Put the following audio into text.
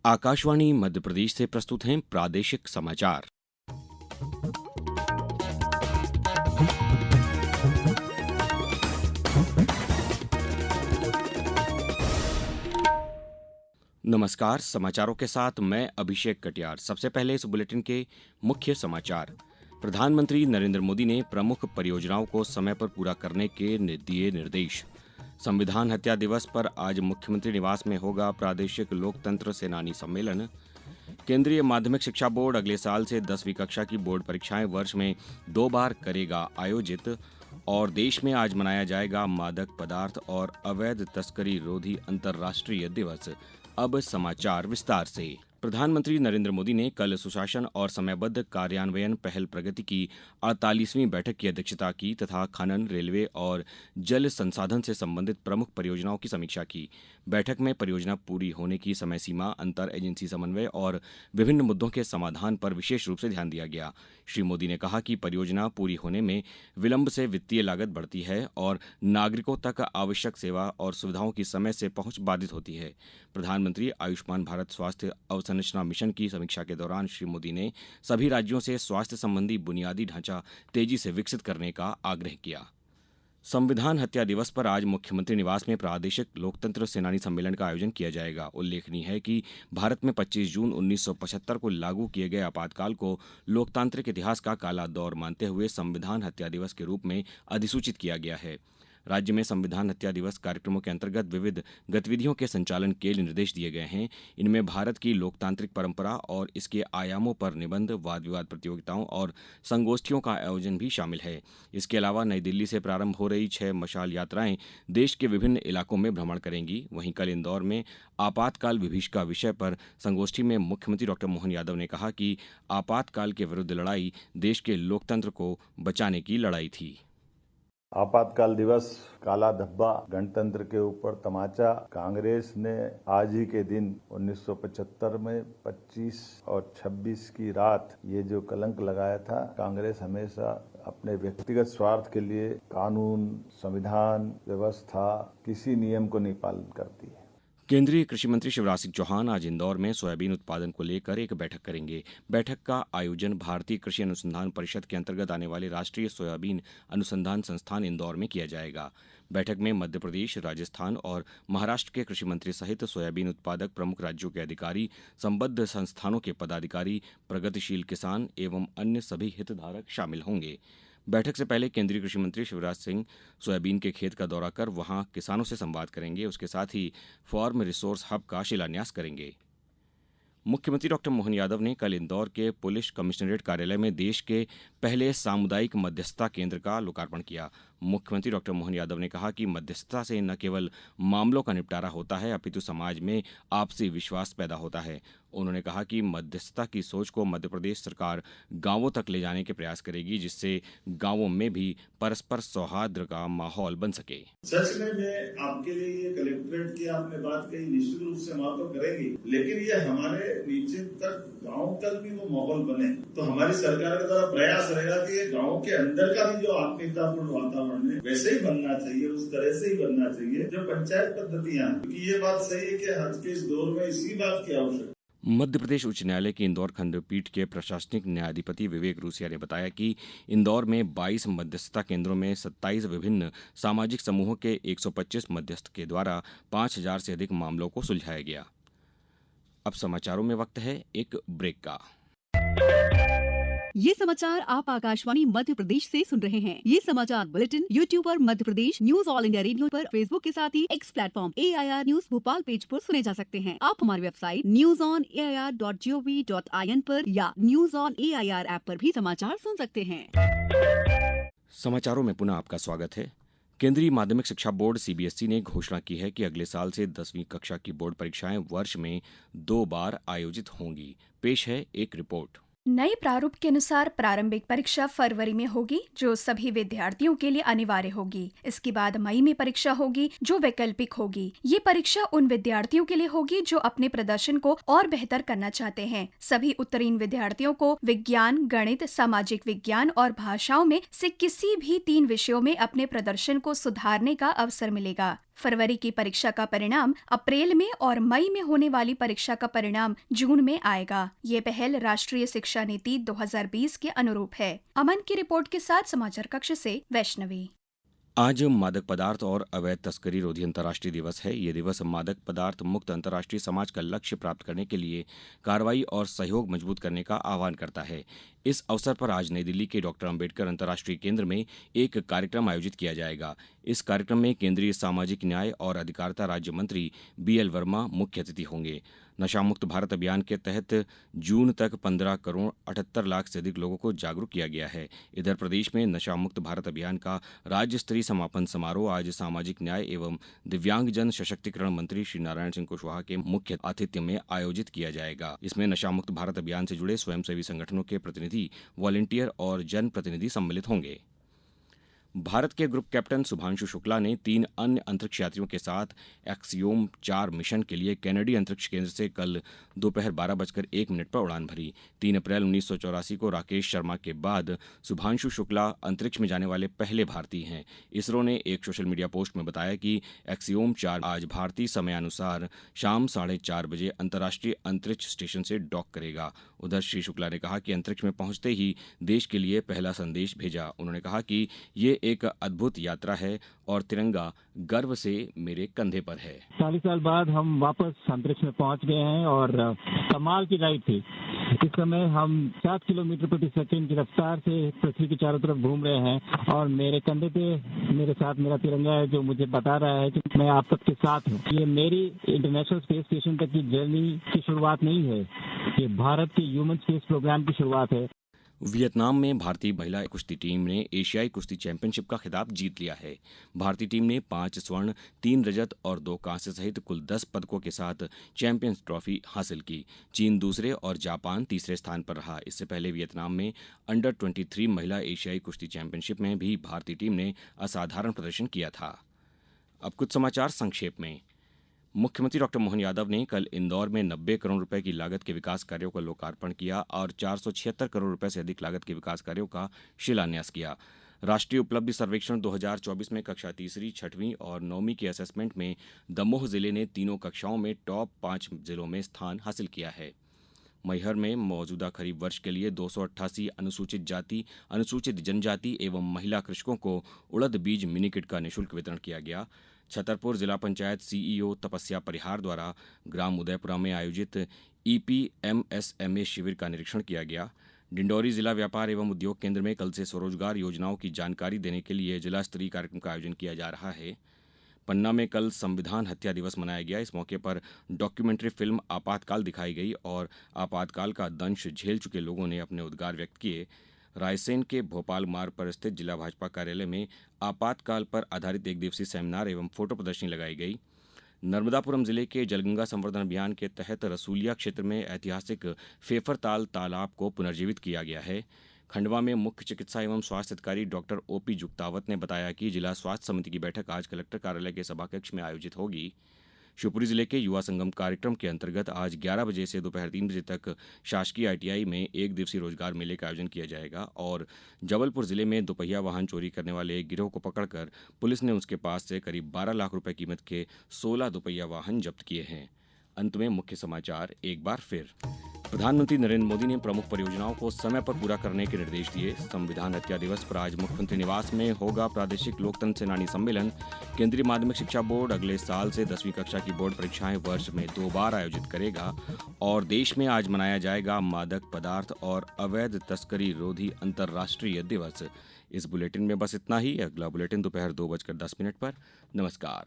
आकाशवाणी मध्य प्रदेश से प्रस्तुत हैं प्रादेशिक समाचार। नमस्कार, समाचारों के साथ मैं अभिषेक कटियार। सबसे पहले इस बुलेटिन के मुख्य समाचार। प्रधानमंत्री नरेंद्र मोदी ने प्रमुख परियोजनाओं को समय पर पूरा करने के दिए निर्देश। संविधान हत्या दिवस पर आज मुख्यमंत्री निवास में होगा प्रादेशिक लोकतंत्र सेनानी सम्मेलन। केंद्रीय माध्यमिक शिक्षा बोर्ड अगले साल से 10वीं कक्षा की बोर्ड परीक्षाएं वर्ष में 2 बार करेगा आयोजित। और देश में आज मनाया जाएगा मादक पदार्थ और अवैध तस्करी रोधी अंतर्राष्ट्रीय दिवस। अब समाचार विस्तार से। प्रधानमंत्री नरेंद्र मोदी ने कल सुशासन और समयबद्ध कार्यान्वयन पहल प्रगति की 48वीं बैठक की अध्यक्षता की तथा खनन, रेलवे और जल संसाधन से संबंधित प्रमुख परियोजनाओं की समीक्षा की। बैठक में परियोजना पूरी होने की समय सीमा, अंतर एजेंसी समन्वय और विभिन्न मुद्दों के समाधान पर विशेष रूप से ध्यान दिया गया। श्री मोदी ने कहा कि परियोजना पूरी होने में विलंब से वित्तीय लागत बढ़ती है और नागरिकों तक आवश्यक सेवा और सुविधाओं की समय से पहुंच बाधित होती है। प्रधानमंत्री आयुष्मान भारत स्वास्थ्य अवसंरचना मिशन की समीक्षा के दौरान श्री मोदी ने सभी राज्यों से स्वास्थ्य संबंधी बुनियादी ढांचा तेजी से विकसित करने का आग्रह किया। संविधान हत्या दिवस पर आज मुख्यमंत्री निवास में प्रादेशिक लोकतंत्र सेनानी सम्मेलन का आयोजन किया जाएगा। उल्लेखनीय है कि भारत में 25 जून 1975 को लागू किए गए आपातकाल को लोकतांत्रिक इतिहास का काला दौर मानते हुए संविधान हत्या दिवस के रूप में अधिसूचित किया गया है। राज्य में संविधान हत्या दिवस कार्यक्रमों के अंतर्गत विविध गतिविधियों के संचालन के निर्देश दिए गए हैं। इनमें भारत की लोकतांत्रिक परंपरा और इसके आयामों पर निबंध, वाद विवाद प्रतियोगिताओं और संगोष्ठियों का आयोजन भी शामिल है। इसके अलावा नई दिल्ली से प्रारंभ हो रही 6 मशाल यात्राएं देश के विभिन्न इलाकों में भ्रमण करेंगी। वहीं कल इंदौर में आपातकाल विभीषिका विषय पर संगोष्ठी में मुख्यमंत्री डॉ मोहन यादव ने कहा कि आपातकाल के विरुद्ध लड़ाई देश के लोकतंत्र को बचाने की लड़ाई थी। आपातकाल दिवस, काला धब्बा, गणतंत्र के ऊपर तमाचा। कांग्रेस ने आज ही के दिन 1975 में 25 और 26 की रात ये जो कलंक लगाया था, कांग्रेस हमेशा अपने व्यक्तिगत स्वार्थ के लिए कानून, संविधान, व्यवस्था, किसी नियम को नहीं पालन करती है। केंद्रीय कृषि मंत्री शिवराज सिंह चौहान आज इंदौर में सोयाबीन उत्पादन को लेकर एक बैठक करेंगे। बैठक का आयोजन भारतीय कृषि अनुसंधान परिषद के अंतर्गत आने वाले राष्ट्रीय सोयाबीन अनुसंधान संस्थान इंदौर में किया जाएगा। बैठक में मध्य प्रदेश, राजस्थान और महाराष्ट्र के कृषि मंत्री सहित सोयाबीन उत्पादक प्रमुख राज्यों के अधिकारी, संबद्ध संस्थानों के पदाधिकारी, प्रगतिशील किसान एवं अन्य सभी हितधारक शामिल होंगे। बैठक से पहले केंद्रीय कृषि मंत्री शिवराज सिंह सोयाबीन के खेत का दौरा कर वहां किसानों से संवाद करेंगे। उसके साथ ही फार्म रिसोर्स हब का शिलान्यास करेंगे। मुख्यमंत्री डॉ मोहन यादव ने कल इंदौर के पुलिस कमिश्नरेट कार्यालय में देश के पहले सामुदायिक मध्यस्थता केंद्र का लोकार्पण किया। मुख्यमंत्री डॉ मोहन यादव ने कहा कि मध्यस्थता से न केवल मामलों का निपटारा होता है अपितु समाज में आपसी विश्वास पैदा होता है। उन्होंने कहा कि मध्यस्थता की सोच को मध्य प्रदेश सरकार गांवों तक ले जाने के प्रयास करेगी, जिससे गांवों में भी परस्पर सौहार्द का माहौल बन सके। सच में मैं आपके लिए ये कलेक्ट्रेट की आपने बात कही, निश्चित रूप से हम तो करेंगे, लेकिन ये हमारे नीचे तक, गांव तक भी वो माहौल बने तो हमारी सरकार का द्वारा प्रयास रहेगा कि ये गांव के अंदर का भी जो आत्मीयतापूर्ण वातावरण है वैसे ही बनना चाहिए, उस तरह से ही बनना चाहिए जो पंचायत पद्धतियां। क्योंकि ये बात सही है कि आज के इस दौर में इसी बात की आवश्यकता। मध्य प्रदेश उच्च न्यायालय की इंदौर खंडपीठ के प्रशासनिक न्यायाधिपति विवेक रूसिया ने बताया कि इंदौर में 22 मध्यस्थता केंद्रों में 27 विभिन्न सामाजिक समूहों के 125 मध्यस्थ के द्वारा 5000 से अधिक मामलों को सुलझाया गया। अब समाचारों में वक्त है एक ब्रेक का। ये समाचार आप आकाशवाणी मध्य प्रदेश से सुन रहे हैं। ये समाचार बुलेटिन YouTube पर Madhya Pradesh news All India Radio पर, फेसबुक के साथ ही X platform AIR news Bhopal page पर सुने जा सकते हैं। आप हमारी वेबसाइट newsonair.gov.in पर या न्यूज ऑन AIR ऐप पर भी समाचार सुन सकते हैं। समाचारों में पुनः आपका स्वागत है। केंद्रीय माध्यमिक शिक्षा बोर्ड CBSE ने घोषणा की है कि अगले साल से 10वीं कक्षा की बोर्ड परीक्षाएं वर्ष में 2 बार आयोजित होंगी। पेश है एक रिपोर्ट। नए प्रारूप के अनुसार प्रारंभिक परीक्षा फरवरी में होगी, जो सभी विद्यार्थियों के लिए अनिवार्य होगी। इसके बाद मई में परीक्षा होगी, जो वैकल्पिक होगी। ये परीक्षा उन विद्यार्थियों के लिए होगी जो अपने प्रदर्शन को और बेहतर करना चाहते हैं। सभी उत्तीर्ण विद्यार्थियों को विज्ञान, गणित, सामाजिक विज्ञान और भाषाओं में से किसी भी 3 विषयों में अपने प्रदर्शन को सुधारने का अवसर मिलेगा। फरवरी की परीक्षा का परिणाम अप्रैल में और मई में होने वाली परीक्षा का परिणाम जून में आएगा। ये पहल राष्ट्रीय शिक्षा नीति 2020 के अनुरूप है। अमन की रिपोर्ट के साथ समाचार कक्ष से वैष्णवी। आज मादक पदार्थ और अवैध तस्करी रोधी अंतर्राष्ट्रीय दिवस है। ये दिवस मादक पदार्थ मुक्त अंतर्राष्ट्रीय समाज का लक्ष्य प्राप्त करने के लिए कार्रवाई और सहयोग मजबूत करने का आह्वान करता है। इस अवसर पर आज नई दिल्ली के डॉक्टर अंबेडकर अंतर्राष्ट्रीय केंद्र में एक कार्यक्रम आयोजित किया जाएगा। इस कार्यक्रम में केंद्रीय सामाजिक न्याय और अधिकारिता राज्य मंत्री BL वर्मा मुख्य अतिथि होंगे। नशा मुक्त भारत अभियान के तहत जून तक 15 करोड़ 78 लाख से अधिक लोगों को जागरूक किया गया है। इधर प्रदेश में नशा मुक्त भारत अभियान का राज्य स्तरीय समापन समारोह आज सामाजिक न्याय एवं दिव्यांगजन सशक्तिकरण मंत्री श्री नारायण सिंह कुशवाहा के मुख्य आतिथ्य में आयोजित किया जाएगा। इसमें नशा मुक्त भारत अभियान से जुड़े स्वयंसेवी संगठनों के प्रतिनिधि, वॉलंटियर और जन प्रतिनिधि सम्मिलित होंगे। भारत के ग्रुप कैप्टन शुभांशु शुक्ला ने 3 अन्य अंतरिक्ष यात्रियों के साथ एक्सियोम 4 मिशन के लिए कैनेडी अंतरिक्ष केंद्र से कल दोपहर 12:01 पर उड़ान भरी। 3 अप्रैल 1984 को राकेश शर्मा के बाद शुभांशु शुक्ला अंतरिक्ष में जाने वाले पहले भारतीय हैं। इसरो ने एक सोशल मीडिया पोस्ट में बताया कि एक्सियोम 4 आज भारतीय समयानुसार शाम 4:30 बजे अंतर्राष्ट्रीय अंतरिक्ष स्टेशन से डॉक करेगा। उधर श्री शुक्ला ने कहा कि अंतरिक्ष में पहुंचते ही देश के लिए पहला संदेश भेजा। उन्होंने कहा कि ये एक अद्भुत यात्रा है और तिरंगा गर्व से मेरे कंधे पर है। 40 साल बाद हम वापस अंतरिक्ष में पहुंच गए हैं और कमाल की राइड थी। इस समय हम 7 किलोमीटर प्रति सेकंड की रफ्तार से पृथ्वी के चारों तरफ घूम रहे हैं और मेरे कंधे पे मेरे साथ मेरा तिरंगा है जो मुझे बता रहा है कि मैं आप सबके साथ हूँ। ये मेरी इंटरनेशनल स्पेस स्टेशन तक की जर्नी की शुरुआत नहीं है, ये भारत के ह्यूमन स्पेस प्रोग्राम की शुरुआत है। वियतनाम में भारतीय महिला कुश्ती टीम ने एशियाई कुश्ती चैंपियनशिप का खिताब जीत लिया है। भारतीय टीम ने 5 स्वर्ण, 3 रजत और 2 कांस्य सहित कुल 10 पदकों के साथ चैंपियंस ट्रॉफी हासिल की। चीन दूसरे और जापान तीसरे स्थान पर रहा। इससे पहले वियतनाम में अंडर 23 महिला एशियाई कुश्ती चैंपियनशिप में भी भारतीय टीम ने असाधारण प्रदर्शन किया था। अब कुछ समाचार संक्षेप में। मुख्यमंत्री डॉक्टर मोहन यादव ने कल इंदौर में 90 करोड़ रुपए की लागत के विकास कार्यों का लोकार्पण किया और 476 करोड़ रुपए से अधिक लागत के विकास कार्यों का शिलान्यास किया। राष्ट्रीय उपलब्धि सर्वेक्षण 2024 में कक्षा 3री, 6वीं और 9वीं के असेसमेंट में दमोह जिले ने तीनों कक्षाओं में टॉप 5 जिलों में स्थान हासिल किया है। मैहर में मौजूदा खरीफ वर्ष के लिए 288 अनुसूचित जाति, अनुसूचित जनजाति एवं महिला कृषकों को उड़द बीज मिनी किट का निःशुल्क वितरण किया गया। छतरपुर जिला पंचायत CEO तपस्या परिहार द्वारा ग्राम उदयपुरा में आयोजित EPMSMA शिविर का निरीक्षण किया गया। डिंडौरी जिला व्यापार एवं उद्योग केंद्र में कल से स्वरोजगार योजनाओं की जानकारी देने के लिए जिला स्तरीय कार्यक्रम का आयोजन किया जा रहा है। पन्ना में कल संविधान हत्या दिवस मनाया गया। इस मौके पर डॉक्यूमेंट्री फिल्म आपातकाल दिखाई गई और आपातकाल का दंश झेल चुके लोगों ने अपने उद्गार व्यक्त किए। रायसेन के भोपाल मार्ग पर स्थित जिला भाजपा कार्यालय में आपातकाल पर आधारित एक दिवसीय सेमिनार एवं फोटो प्रदर्शनी लगाई गई। नर्मदापुरम जिले के जलगंगा संवर्धन अभियान के तहत रसूलिया क्षेत्र में ऐतिहासिक फेफरताल तालाब को पुनर्जीवित किया गया है। खंडवा में मुख्य चिकित्सा एवं स्वास्थ्य अधिकारी डॉक्टर OP जुक्तावत ने बताया कि जिला स्वास्थ्य समिति की बैठक आज कलेक्टर कार्यालय के सभाकक्ष में आयोजित होगी। शिवपुरी जिले के युवा संगम कार्यक्रम के अंतर्गत आज 11 बजे से दोपहर 3 बजे तक शासकीय ITI में एक दिवसीय रोजगार मेले का आयोजन किया जाएगा और जबलपुर जिले में दोपहिया वाहन चोरी करने वाले एक गिरोह को पकड़कर पुलिस ने उसके पास से करीब 12 लाख रुपए कीमत के 16 दोपहिया वाहन जब्त किए हैं। अंत में मुख्य समाचार एक बार फिर। प्रधानमंत्री नरेंद्र मोदी ने प्रमुख परियोजनाओं को समय पर पूरा करने के निर्देश दिए। संविधान हत्या दिवस पर आज मुख्यमंत्री निवास में होगा प्रादेशिक लोकतंत्र सेनानी सम्मेलन। केंद्रीय माध्यमिक शिक्षा बोर्ड अगले साल से 10वीं कक्षा की बोर्ड परीक्षाएं वर्ष में 2 बार आयोजित करेगा और देश में आज मनाया जाएगा मादक पदार्थ और अवैध तस्करी रोधी अंतर्राष्ट्रीय दिवस। इस बुलेटिन में बस इतना ही। अगला बुलेटिन दोपहर 2:10 पर। नमस्कार।